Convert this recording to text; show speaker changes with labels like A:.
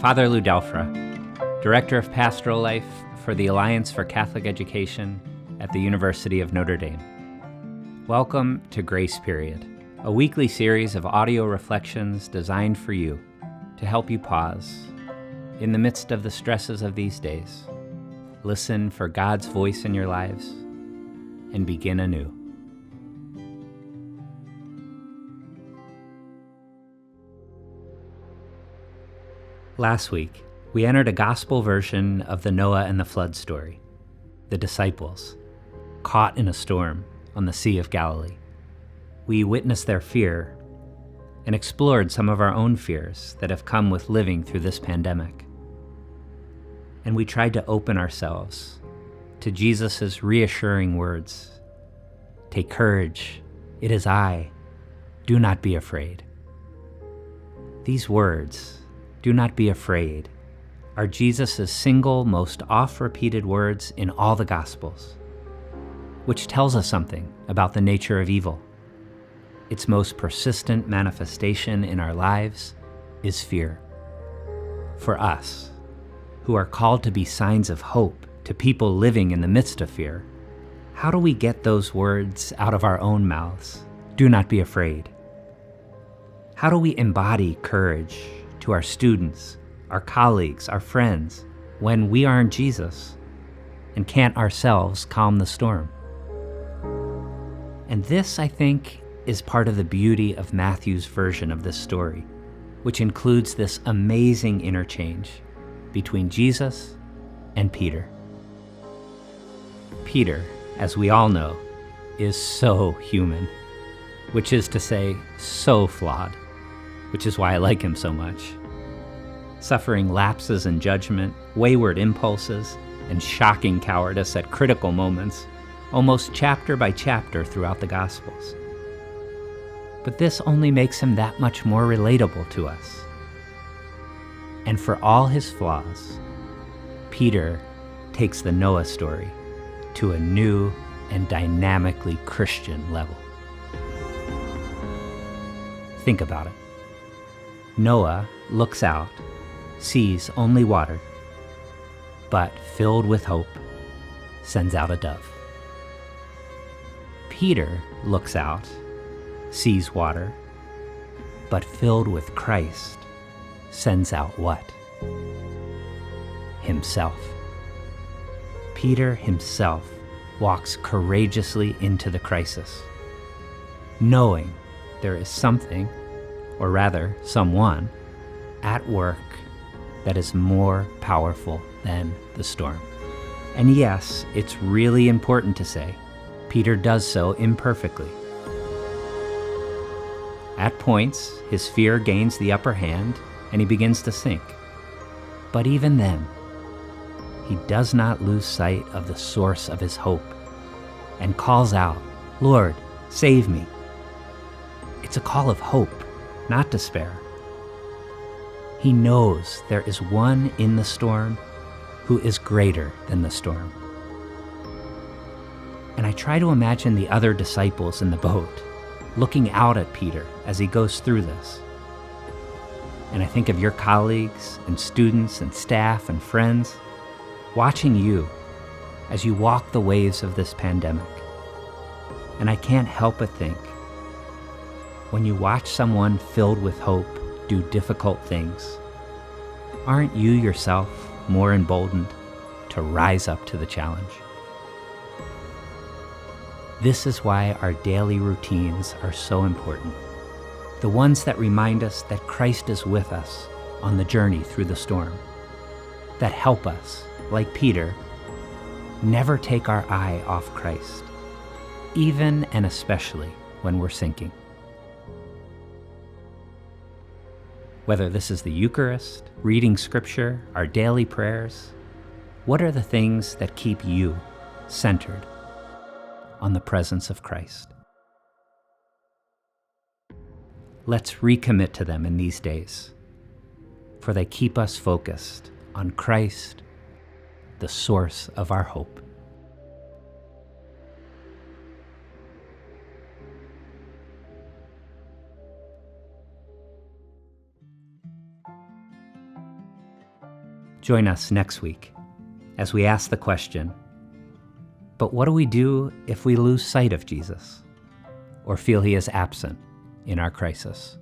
A: Father Lou Delfra, Director of Pastoral Life for the Alliance for Catholic Education at the University of Notre Dame. Welcome to Grace Period, a weekly series of audio reflections designed for you to help you pause in the midst of the stresses of these days, listen for God's voice in your lives, and begin anew. Last week, we entered a gospel version of the Noah and the flood story. The disciples, caught in a storm on the Sea of Galilee. We witnessed their fear and explored some of our own fears that have come with living through this pandemic. And we tried to open ourselves to Jesus' reassuring words. Take courage, it is I, do not be afraid. These words, do not be afraid, are Jesus' single most oft-repeated words in all the Gospels, which tells us something about the nature of evil. Its most persistent manifestation in our lives is fear. For us, who are called to be signs of hope to people living in the midst of fear, how do we get those words out of our own mouths? Do not be afraid. How do we embody courage to our students, our colleagues, our friends, when we aren't Jesus and can't ourselves calm the storm? And this, I think, is part of the beauty of Matthew's version of this story, which includes this amazing interchange between Jesus and Peter. Peter, as we all know, is so human, which is to say, so flawed, which is why I like him so much. Suffering lapses in judgment, wayward impulses, and shocking cowardice at critical moments, almost chapter by chapter throughout the Gospels. But this only makes him that much more relatable to us. And for all his flaws, Peter takes the Noah story to a new and dynamically Christian level. Think about it. Noah looks out, sees only water, but filled with hope, sends out a dove. Peter looks out, sees water, but filled with Christ, sends out what? Himself. Peter himself walks courageously into the crisis, knowing there is something, or rather someone, at work that is more powerful than the storm. And yes, it's really important to say, Peter does so imperfectly. At points, his fear gains the upper hand and he begins to sink. But even then, he does not lose sight of the source of his hope and calls out, Lord, save me. It's a call of hope, not despair. He knows there is one in the storm who is greater than the storm. And I try to imagine the other disciples in the boat looking out at Peter as he goes through this. And I think of your colleagues and students and staff and friends watching you as you walk the waves of this pandemic. And I can't help but think, when you watch someone filled with hope do difficult things, aren't you yourself more emboldened to rise up to the challenge? This is why our daily routines are so important. The ones that remind us that Christ is with us on the journey through the storm, that help us, like Peter, never take our eye off Christ, even and especially when we're sinking. Whether this is the Eucharist, reading Scripture, our daily prayers, what are the things that keep you centered on the presence of Christ? Let's recommit to them in these days, for they keep us focused on Christ, the source of our hope. Join us next week as we ask the question, but what do we do if we lose sight of Jesus or feel he is absent in our crisis?